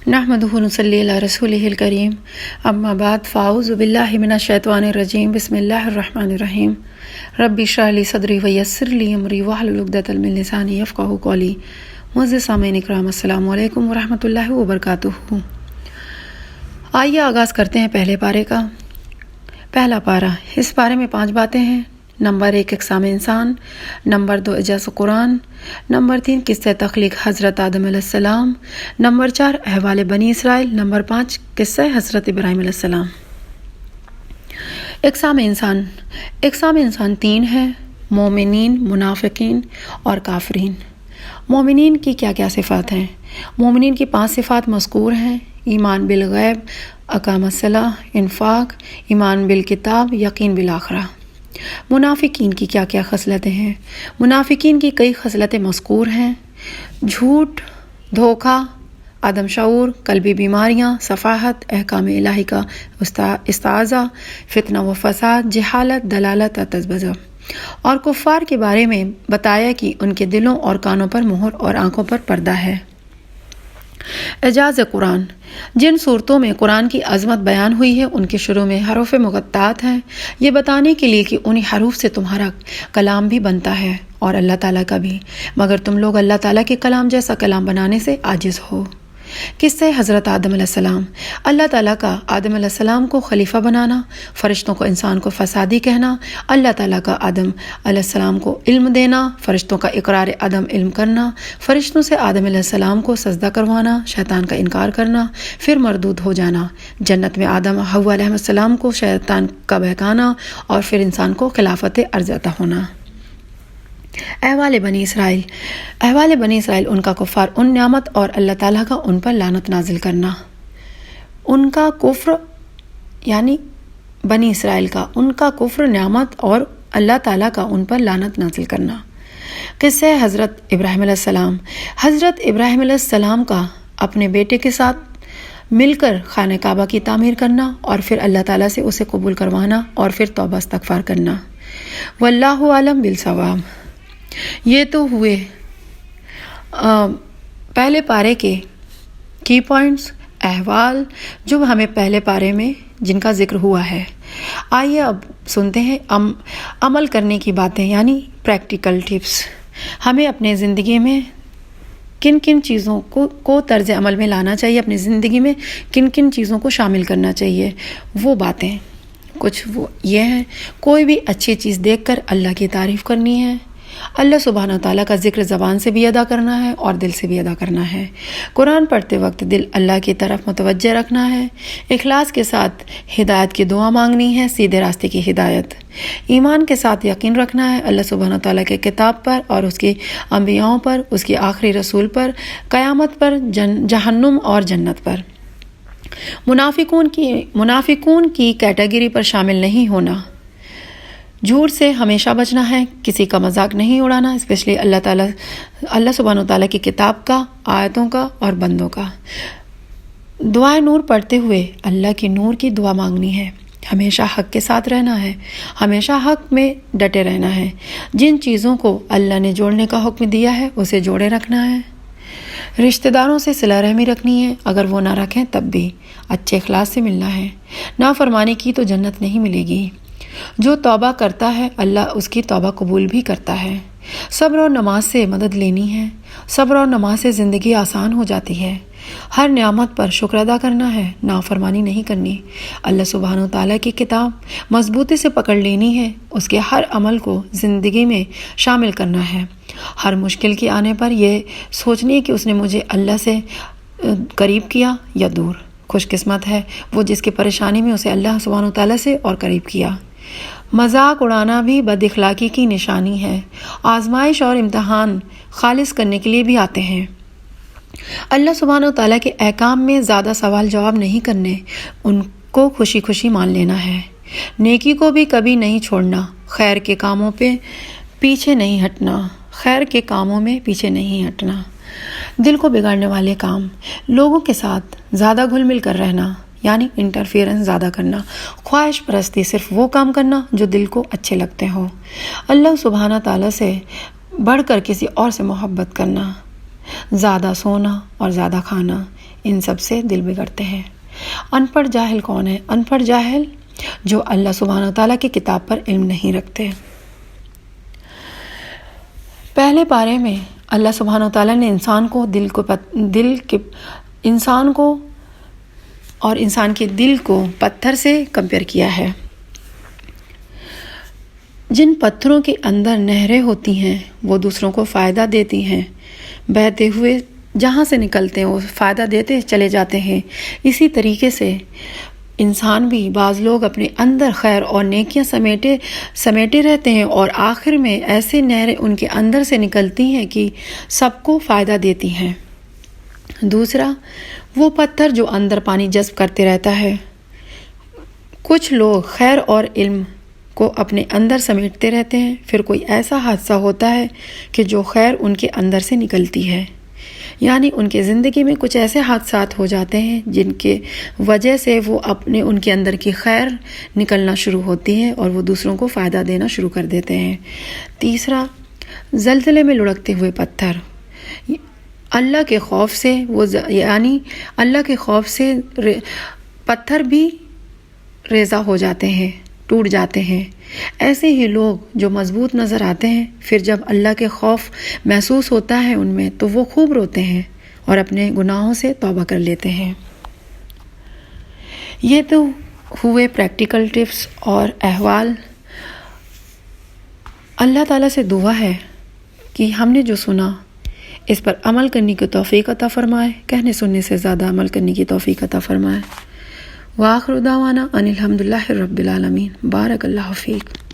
नहमदुहु नुसल्ली अला रसूलिहिल करीम अम्मा बाद फ़ाऊज़ु बिल्लाहि मिनश शैतानिर रजीम बिस्मिल्लाहिर रहमानिर रहीम रब्बि इश्रह ली सदरी व यस्सिर ली अमरी वहलुल उक़दतम मिन लिसानी यफ़क़हू क़ौली। मुअज़्ज़िज़ सामीन इकराम, अस्सलामु अलैकुम व रहमतुल्लाहि व बरकातुहू। आइए आगाज़ करते हैं पहले पारे का। पहला पारा, इस पारे में 5 बातें हैं। नंबर 1 इक़साम इंसान, नंबर 2 इजाज़ कुरान, नंबर 3 किस्सा तख्लीक हज़रत आदम अलैहिस्सलाम, नंबर 4 अहवाल बनी इसराइल, नंबर 5 किस्सा हज़रत इब्राहीम अलैहिस्सलाम। इक़साम इंसान। इक़साम इंसान 3 है: मोमिनीन, मुनाफिकीन और काफरीन। मोमिनीन की क्या क्या सिफ़ात हैं? मोमिनीन की 5 सिफ़ात मज़कूर हैं: ईमान बिल गैब, अकामस्सलाह, इन्फ़ाक, ईमान बिल किताब, यकीन बिल आखिरा। मुनाफिकीन की क्या क्या खसलतें हैं? मुनाफिकीन की कई खसलतें मज़कूर हैं: झूठ, धोखा, आदम शऊर, कल्बी बीमारियाँ, सफ़ाहत, अहकाम इलाही का इस्ताज़ा, फितना व फसाद, जहालत, दलालत और तज़बज़ा। और कुफ़ार के बारे में बताया कि उनके दिलों और कानों पर मुहर और आँखों पर पर्दा है। एजाज़ कुरान। जिन सूरतों में कुरान की अज़मत बयान हुई है उनके शुरू में हरूफ़ मुक़त्तात हैं, ये बताने के लिए कि उन्हीं हरूफ से तुम्हारा कलाम भी बनता है और अल्लाह ताला का भी, मगर तुम लोग अल्लाह ताला के कलाम जैसा कलाम बनाने से आजिज़ हो। किस्से हज़रत आदम अलैहिस्सलाम। अल्लाह ताला का आदम अलैहिस्सलाम को खलीफा बनाना, फ़रिश्तों को इंसान को फ़सादी कहना, अल्लाह ताला का आदम अलैहिस्सलाम को इल्म देना, फ़रिश्तों का इकरार अदम इल्म करना, फ़रिश्तों से आदम अलैहिस्सलाम को सजदा करवाना, शैतान का इनकार करना, फिर मरदूद हो जाना, जन्नत में आदम हव्वा अलैहिस्सलाम को शैतान का बहकाना और फिर इंसान को खिलाफत अर्ज़ अता होना। अहवाल बनी इसराइल। अहवाल बनी इसराइल उनका कुफ़ार उन नियामत और अल्लाह ताला का उन पर लानत नाजिल करना। उनका कुफ्र यानी बनी इसराइल का उनका कुफ्र नियामत और अल्लाह ताला का उन पर लानत नाजिल करना। किस्से हज़रत इब्राहीम अलैहिस्सलाम। हज़रत इब्राहीम अलैहिस्सलाम का अपने बेटे के साथ मिलकर खाने काबा की तामीर करना और फिर अल्लाह ताला से उसे कबूल करवाना और फिर तौबा इस्तग़फ़ार करना। वल्लाहु आलम बिल सवाब। ये तो हुए पहले पारे के की पॉइंट्स, अहवाल जो हमें पहले पारे में जिनका जिक्र हुआ है। आइए अब सुनते हैं अमल करने की बातें यानी प्रैक्टिकल टिप्स। हमें अपने ज़िंदगी में किन किन चीज़ों को तर्ज अमल में लाना चाहिए, अपनी ज़िंदगी में किन किन चीज़ों को शामिल करना चाहिए, वो बातें कुछ वो ये हैं। कोई भी अच्छी चीज़ देखकर अल्लाह की तारीफ़ करनी है, अल्लाह सुब्हानहू तआला का जिक्र ज़बान से भी अदा करना है और दिल से भी अदा करना है। कुरान पढ़ते वक्त दिल अल्लाह की तरफ मुतवज्जह रखना है। इखलास के साथ हिदायत की दुआ मांगनी है, सीधे रास्ते की हिदायत। ईमान के साथ यकीन रखना है अल्लाह सुब्हानहू तआला के किताब पर और उसके अंबियाओं पर, उसके आखिरी रसूल पर, क़यामत पर, जहन्नुम और जन्नत पर। मुनाफिकून की कैटेगरी पर शामिल नहीं होना। झूठ से हमेशा बचना है, किसी का मजाक नहीं उड़ाना, स्पेशली अल्लाह सुब्हानहू तआला की किताब का, आयतों का और बंदों का। दुआए नूर पढ़ते हुए अल्लाह की नूर की दुआ मांगनी है। हमेशा हक के साथ रहना है, हमेशा हक में डटे रहना है। जिन चीज़ों को अल्लाह ने जोड़ने का हुक्म दिया है उसे जोड़े रखना है। रिश्तेदारों से सिला रहमी रखनी है, अगर वो ना रखें तब भी अच्छे इखलास से मिलना है। नाफरमानी की तो जन्नत नहीं मिलेगी। जो तौबा करता है अल्लाह उसकी तौबा कबूल भी करता है। सब्र और नमाज से मदद लेनी है, सब्र और नमाज से ज़िंदगी आसान हो जाती है। हर नियामत पर शुक्र अदा करना है, नाफरमानी नहीं करनी। अल्लाह सुब्हानहू तआला की किताब मजबूती से पकड़ लेनी है, उसके हर अमल को ज़िंदगी में शामिल करना है। हर मुश्किल के आने पर यह सोचनी है कि उसने मुझे अल्लाह से करीब किया या दूर। खुशकिस्मत है वो जिसकी परेशानी में उसे अल्लाह सुब्हानहू तआला से और करीब किया। मजाक उड़ाना भी बदअखलाकी की निशानी है। आजमाइश और इम्तहान खालिस करने के लिए भी आते हैं। अल्लाह सुब्हानहू तआला के अहकाम में ज़्यादा सवाल जवाब नहीं करने, उनको खुशी खुशी मान लेना है। नेकी को भी कभी नहीं छोड़ना, खैर के कामों पे पीछे नहीं हटना, खैर के कामों में पीछे नहीं हटना। दिल को बिगाड़ने वाले काम, लोगों के साथ ज़्यादा घुल मिल कर रहना यानी इंटरफेरेंस ज़्यादा करना, ख्वाहिश परस्ती, सिर्फ वो काम करना जो दिल को अच्छे लगते हों, अल्लाह सुब्हाना ताला से बढ़कर किसी और से मोहब्बत करना, ज़्यादा सोना और ज़्यादा खाना, ان سب سے دل بگڑتے ہیں۔ ان پڑھ جاہل کون ہے؟ ان پڑھ جاہل جو اللہ سبحانہ وتعالیٰ کی کتاب پر علم نہیں رکھتے۔ پہلے پارے میں اللہ سبحانہ وتعالیٰ نے انسان کے دل کو پتھر سے کمپیئر کیا ہے۔ جن پتھروں کے اندر نہریں ہوتی ہیں وہ دوسروں کو فائدہ دیتی ہیں، بہتے ہوئے جہاں سے نکلتے ہیں وہ فائدہ دیتے چلے جاتے ہیں۔ اسی طریقے سے انسان بھی، بعض لوگ اپنے اندر خیر اور نیکیاں سمیٹے رہتے ہیں اور آخر میں ایسے نہریں ان کے اندر سے نکلتی ہیں کہ سب کو فائدہ دیتی ہیں۔ دوسرا وہ پتھر جو اندر پانی جذب کرتے رہتا ہے۔ کچھ لوگ خیر اور علم کو اپنے اندر سمیٹتے رہتے ہیں، پھر کوئی ایسا حادثہ ہوتا ہے کہ جو خیر ان کے اندر سے نکلتی ہے، یعنی ان کے زندگی میں کچھ ایسے حادثات ہو جاتے ہیں جن کے وجہ سے ان کے اندر کی خیر نکلنا شروع ہوتی ہے اور وہ دوسروں کو فائدہ دینا شروع کر دیتے ہیں۔ تیسرا زلزلے میں لڑکتے ہوئے پتھر، اللہ کے خوف سے اللہ کے خوف سے پتھر بھی ریزہ ہو جاتے ہیں، ٹوٹ جاتے ہیں۔ ایسے ہی لوگ جو مضبوط نظر آتے ہیں، پھر جب اللہ کے خوف محسوس ہوتا ہے ان میں تو وہ خوب روتے ہیں اور اپنے گناہوں سے توبہ کر لیتے ہیں۔ یہ تو ہوئے پریکٹیکل ٹپس اور احوال۔ اللہ تعالیٰ سے دعا ہے کہ ہم نے جو سنا اس پر عمل کرنے کی توفیق عطا فرمائے، کہنے سننے سے زیادہ عمل کرنے کی توفیق عطا فرمائے۔ وآخر دعوانا ان الحمدللہ رب العالمین۔ بارک اللہ فیک۔